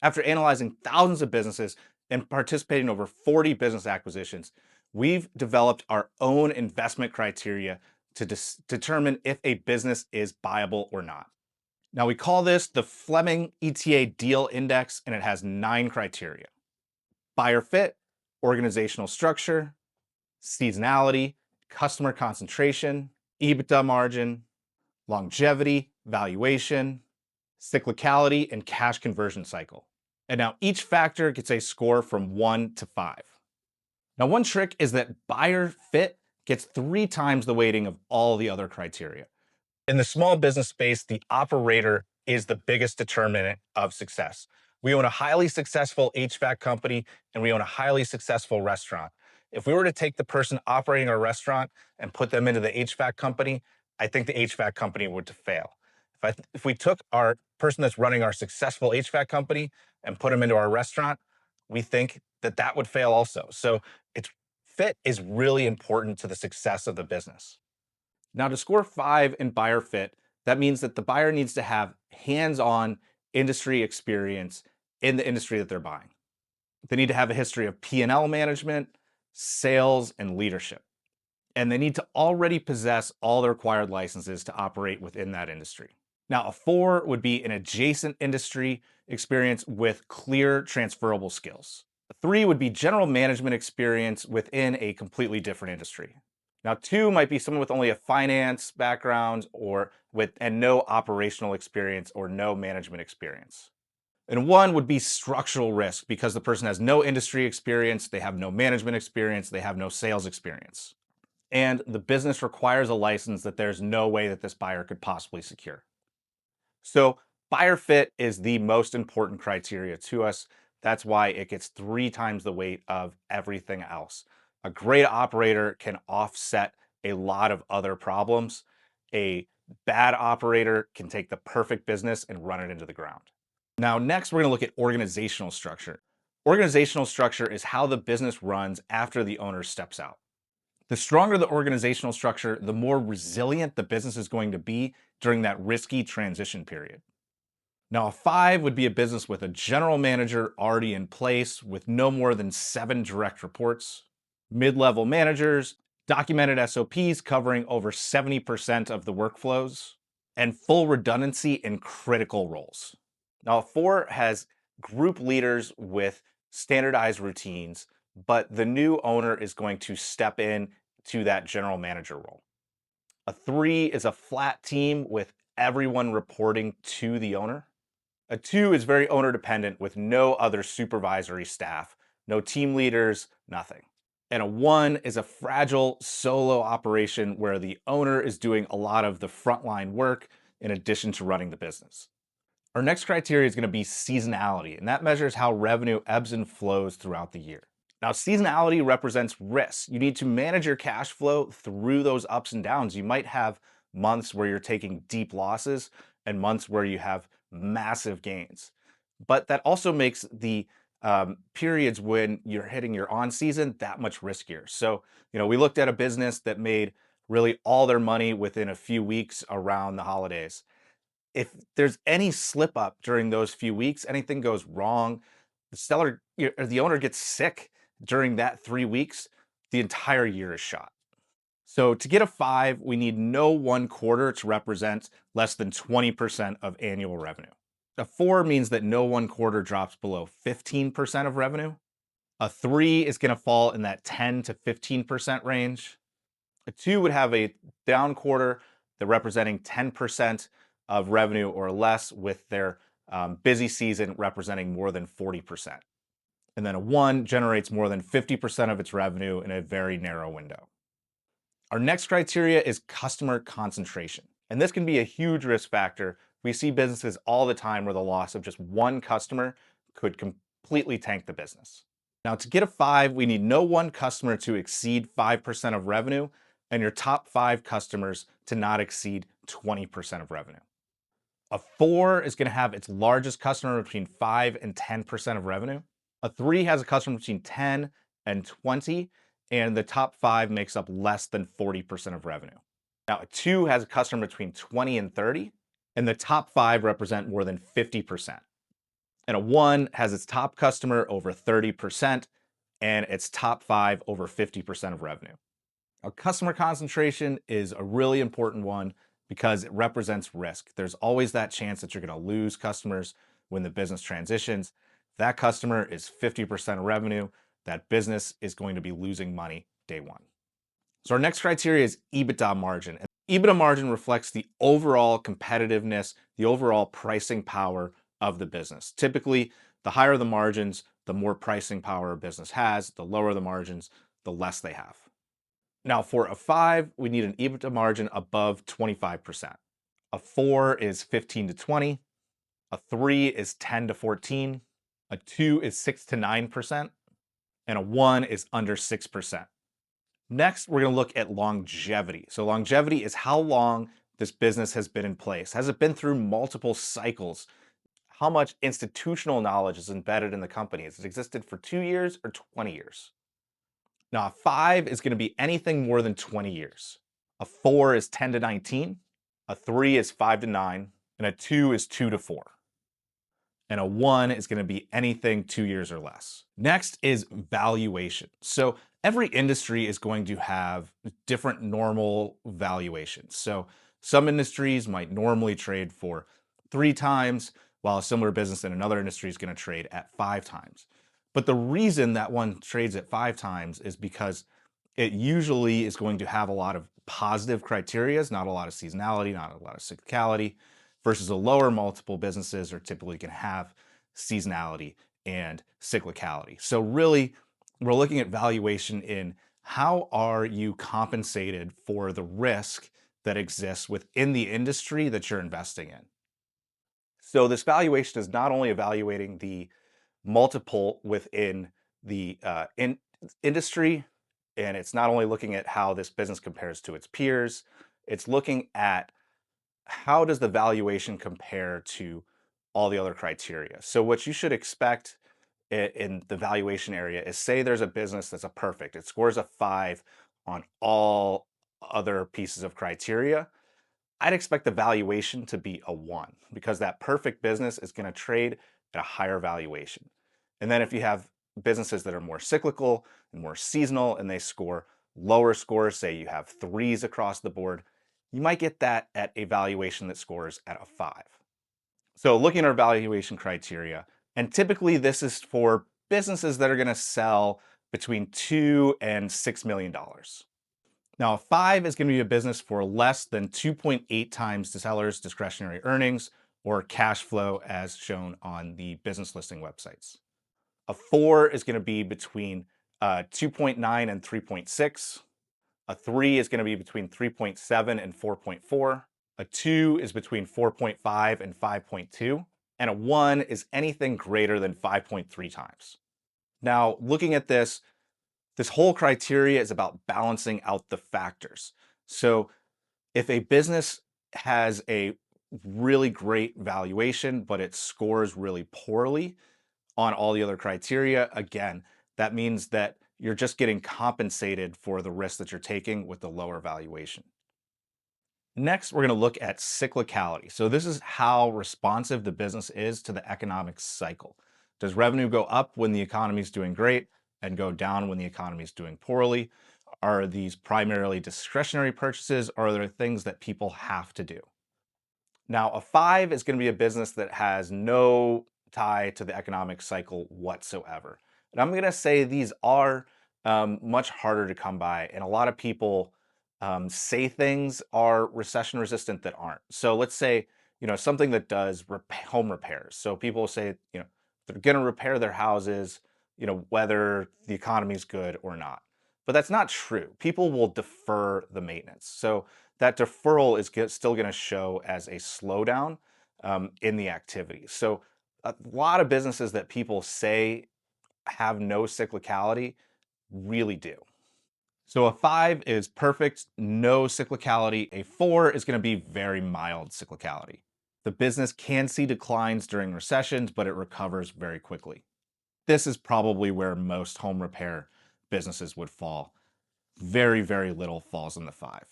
After analyzing thousands of businesses and participating in over 40 business acquisitions, we've developed our own investment criteria to determine if a business is buyable or not. Now, we call this the Fleming ETA Deal Index, and it has 9 criteria: buyer fit, organizational structure, seasonality, customer concentration, EBITDA margin, longevity, valuation, cyclicality, and cash conversion cycle. And now each factor gets a score from 1 to 5. Now, one trick is that buyer fit gets 3 times the weighting of all the other criteria. In the small business space, the operator is the biggest determinant of success. We own a highly successful HVAC company and we own a highly successful restaurant. If we were to take the person operating our restaurant and put them into the HVAC company, I think the HVAC company would fail. If we took our person that's running our successful HVAC company and put them into our restaurant, we think that that would fail also. So it's fit is really important to the success of the business. Now, to score 5 in buyer fit, that means that the buyer needs to have hands-on industry experience in the industry that they're buying. They need to have a history of P&L management, sales, and leadership. And they need to already possess all the required licenses to operate within that industry. Now, a 4 would be an adjacent industry experience with clear transferable skills. A 3 would be general management experience within a completely different industry. Now, 2 might be someone with only a finance background and no operational experience or no management experience. And 1 would be structural risk because the person has no industry experience, they have no management experience, they have no sales experience. And the business requires a license that there's no way that this buyer could possibly secure. So buyer fit is the most important criteria to us. That's why it gets 3 times the weight of everything else. A great operator can offset a lot of other problems. A bad operator can take the perfect business and run it into the ground. Now, next, we're going to look at organizational structure. Organizational structure is how the business runs after the owner steps out. The stronger the organizational structure, the more resilient the business is going to be during that risky transition period. Now, a 5 would be a business with a general manager already in place with no more than 7 direct reports, mid-level managers, documented SOPs covering over 70% of the workflows, and full redundancy in critical roles. Now, a 4 has group leaders with standardized routines, but the new owner is going to step in to that general manager role. A 3 is a flat team with everyone reporting to the owner. A 2 is very owner dependent with no other supervisory staff, no team leaders, nothing. And a 1 is a fragile solo operation where the owner is doing a lot of the frontline work in addition to running the business. Our next criteria is going to be seasonality, and that measures how revenue ebbs and flows throughout the year. Now, seasonality represents risk. You need to manage your cash flow through those ups and downs. You might have months where you're taking deep losses and months where you have massive gains. But that also makes the periods when you're hitting your on season that much riskier. So, we looked at a business that made really all their money within a few weeks around the holidays. If there's any slip up during those few weeks, anything goes wrong, the seller or the owner gets sick during that 3 weeks, the entire year is shot. So to get a 5, we need no one quarter to represent less than 20% of annual revenue. A 4 means that no one quarter drops below 15% of revenue. A 3 is going to fall in that 10 to 15% range. A 2 would have a down quarter that representing 10% of revenue or less, with their busy season representing more than 40%. And then a 1 generates more than 50% of its revenue in a very narrow window. Our next criteria is customer concentration. And this can be a huge risk factor. We see businesses all the time where the loss of just one customer could completely tank the business. Now, to get a 5, we need no one customer to exceed 5% of revenue and your top 5 customers to not exceed 20% of revenue. A 4 is going to have its largest customer between 5 and 10% of revenue. A 3 has a customer between 10 and 20, and the top 5 makes up less than 40% of revenue. Now, a 2 has a customer between 20 and 30, and the top 5 represent more than 50%. And a 1 has its top customer over 30% and its top 5 over 50% of revenue. Now, customer concentration is a really important one because it represents risk. There's always that chance that you're going to lose customers when the business transitions. If that customer is 50% of revenue, that business is going to be losing money day one. So our next criteria is EBITDA margin. And EBITDA margin reflects the overall competitiveness, the overall pricing power of the business. Typically, the higher the margins, the more pricing power a business has. The lower the margins, the less they have. Now, for a 5, we need an EBITDA margin above 25%. A 4 is 15 to 20. A 3 is 10 to 14. A 2 is 6 to 9%. And a 1 is under 6%. Next, we're going to look at longevity. So longevity is how long this business has been in place. Has it been through multiple cycles? How much institutional knowledge is embedded in the company? Has it existed for 2 years or 20 years? Now, a 5 is going to be anything more than 20 years. A 4 is 10 to 19. A 3 is 5 to 9. And a 2 is 2 to 4. And a 1 is going to be anything 2 years or less. Next is valuation. So every industry is going to have different normal valuations. So some industries might normally trade for 3 times, while a similar business in another industry is going to trade at 5 times. But the reason that one trades at 5 times is because it usually is going to have a lot of positive criteria, not a lot of seasonality, not a lot of cyclicality, versus the lower multiple businesses are typically going to have seasonality and cyclicality. So really, we're looking at valuation in how are you compensated for the risk that exists within the industry that you're investing in. So this valuation is not only evaluating the multiple within the industry, and it's not only looking at how this business compares to its peers, it's looking at how does the valuation compare to all the other criteria. So what you should expect in the valuation area is, say there's a business that's a perfect, it scores a 5 on all other pieces of criteria. I'd expect the valuation to be a 1 because that perfect business is going to trade at a higher valuation. And then if you have businesses that are more cyclical and more seasonal and they score lower scores, say you have 3s across the board, you might get that at a valuation that scores at a 5. So looking at our valuation criteria, and typically this is for businesses that are going to sell between $2 and $6 million. Now, a 5 is going to be a business for less than 2.8 times the seller's discretionary earnings or cash flow as shown on the business listing websites. A 4 is going to be between 2.9 and 3.6. A 3 is going to be between 3.7 and 4.4. A 2 is between 4.5 and 5.2. And a 1 is anything greater than 5.3 times. Now, looking at this whole criteria is about balancing out the factors. So if a business has a really great valuation, but it scores really poorly on all the other criteria, again, that means that you're just getting compensated for the risk that you're taking with the lower valuation. Next, we're going to look at cyclicality. So this is how responsive the business is to the economic cycle. Does revenue go up when the economy is doing great and go down when the economy is doing poorly? Are these primarily discretionary purchases, or are there things that people have to do? Now, a 5 is going to be a business that has no tie to the economic cycle whatsoever. And I'm going to say these are much harder to come by, and a lot of people say things are recession resistant that aren't. So let's say, something that does home repairs. So people say, they're going to repair their houses, whether the economy is good or not. But that's not true. People will defer the maintenance. So that deferral is still going to show as a slowdown in the activity. So a lot of businesses that people say have no cyclicality really do. So a 5 is perfect, no cyclicality. A 4 is going to be very mild cyclicality. The business can see declines during recessions, but it recovers very quickly. This is probably where most home repair businesses would fall. Very, very little falls in the 5.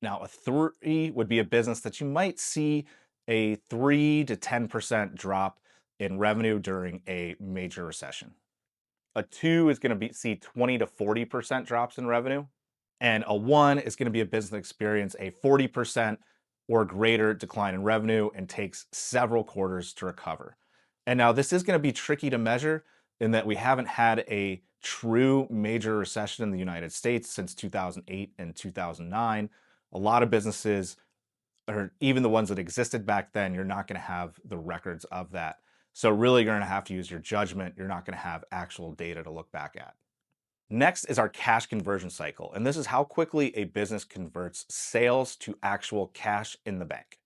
Now, a 3 would be a business that you might see a 3 to 10% drop in revenue during a major recession. A 2 is going to see 20 to 40% drops in revenue. And a 1 is going to be a business that experience a 40% or greater decline in revenue and takes several quarters to recover. And now this is going to be tricky to measure in that we haven't had a true major recession in the United States since 2008 and 2009. A lot of businesses, or even the ones that existed back then, you're not going to have the records of that. So really, you're going to have to use your judgment. You're not going to have actual data to look back at. Next is our cash conversion cycle, and this is how quickly a business converts sales to actual cash in the bank.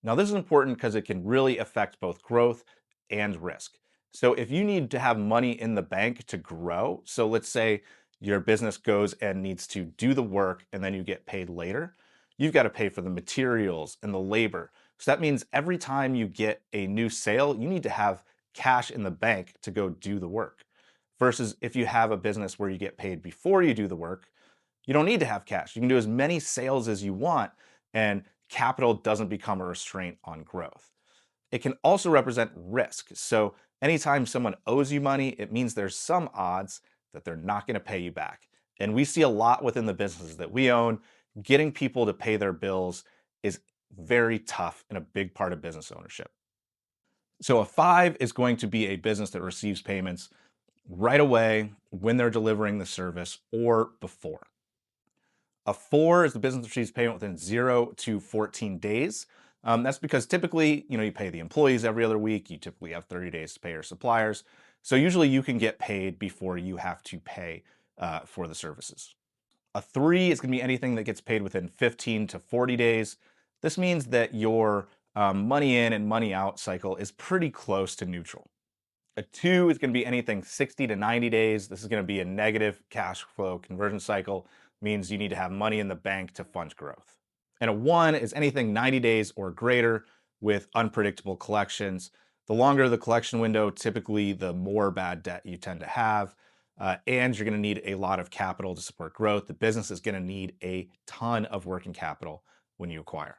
Now, this is important because it can really affect both growth and risk. So, if you need to have money in the bank to grow, so let's say your business goes and needs to do the work and then you get paid later, you've got to pay for the materials and the labor. So, that means every time you get a new sale, you need to have cash in the bank to go do the work. Versus if you have a business where you get paid before you do the work, you don't need to have cash. You can do as many sales as you want, and capital doesn't become a restraint on growth. It can also represent risk. So, anytime someone owes you money, it means there's some odds that they're not going to pay you back. And we see a lot within the businesses that we own. Getting people to pay their bills is very tough and a big part of business ownership. So, a 5 is going to be a business that receives payments right away when they're delivering the service or before. A 4 is the business receives payment within 0 to 14 days. That's because typically, you pay the employees every other week. You typically have 30 days to pay your suppliers. So usually you can get paid before you have to pay for the services. A 3 is going to be anything that gets paid within 15 to 40 days. This means that your money in and money out cycle is pretty close to neutral. A 2 is going to be anything 60 to 90 days. This is going to be a negative cash flow conversion cycle, means you need to have money in the bank to fund growth. And a 1 is anything 90 days or greater with unpredictable collections. The longer the collection window, typically the more bad debt you tend to have. And you're going to need a lot of capital to support growth. The business is going to need a ton of working capital when you acquire.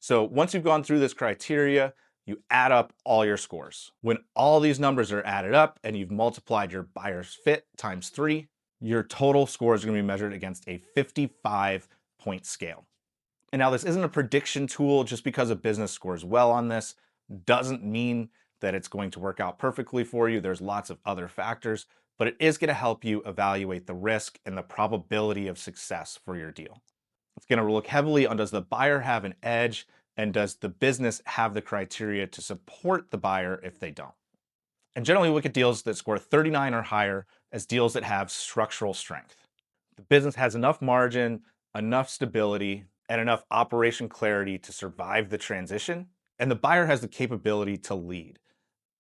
So once you've gone through this criteria, you add up all your scores. When all these numbers are added up and you've multiplied your buyer's fit times 3, your total scores are going to be measured against a 55-point scale. And now this isn't a prediction tool. Just because a business scores well on this doesn't mean that it's going to work out perfectly for you. There's lots of other factors, but it is going to help you evaluate the risk and the probability of success for your deal. It's going to look heavily on, does the buyer have an edge, and does the business have the criteria to support the buyer if they don't? And generally, we look at deals that score 39 or higher as deals that have structural strength. The business has enough margin, enough stability, and enough operation clarity to survive the transition, and the buyer has the capability to lead.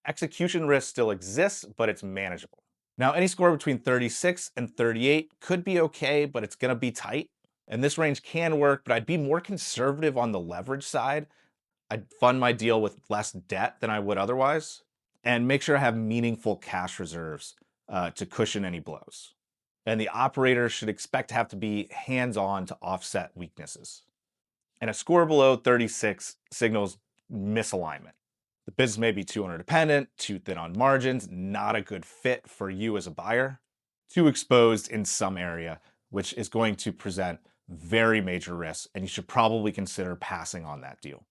Execution risk still exists, but it's manageable. Now, any score between 36 and 38 could be okay, but it's going to be tight. And this range can work, but I'd be more conservative on the leverage side. I'd fund my deal with less debt than I would otherwise, and make sure I have meaningful cash reserves to cushion any blows. And the operator should expect to have to be hands-on to offset weaknesses. And a score below 36 signals misalignment. The business may be too interdependent, too thin on margins, not a good fit for you as a buyer, too exposed in some area, which is going to present very major risks, and you should probably consider passing on that deal.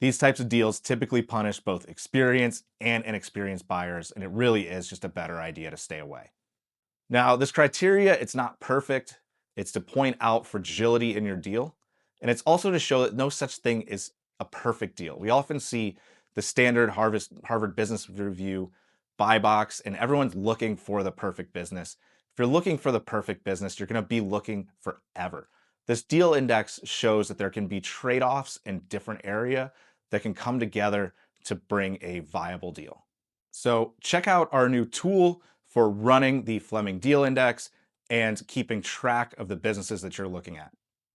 These types of deals typically punish both experienced and inexperienced buyers, and it really is just a better idea to stay away. Now, this criteria, it's not perfect. It's to point out fragility in your deal, and it's also to show that no such thing is a perfect deal. We often see the standard Harvard Business Review buy box, and everyone's looking for the perfect business. If you're looking for the perfect business, you're going to be looking forever. This deal index shows that there can be trade-offs in different area that can come together to bring a viable deal. So check out our new tool for running the Fleming Deal Index and keeping track of the businesses that you're looking at.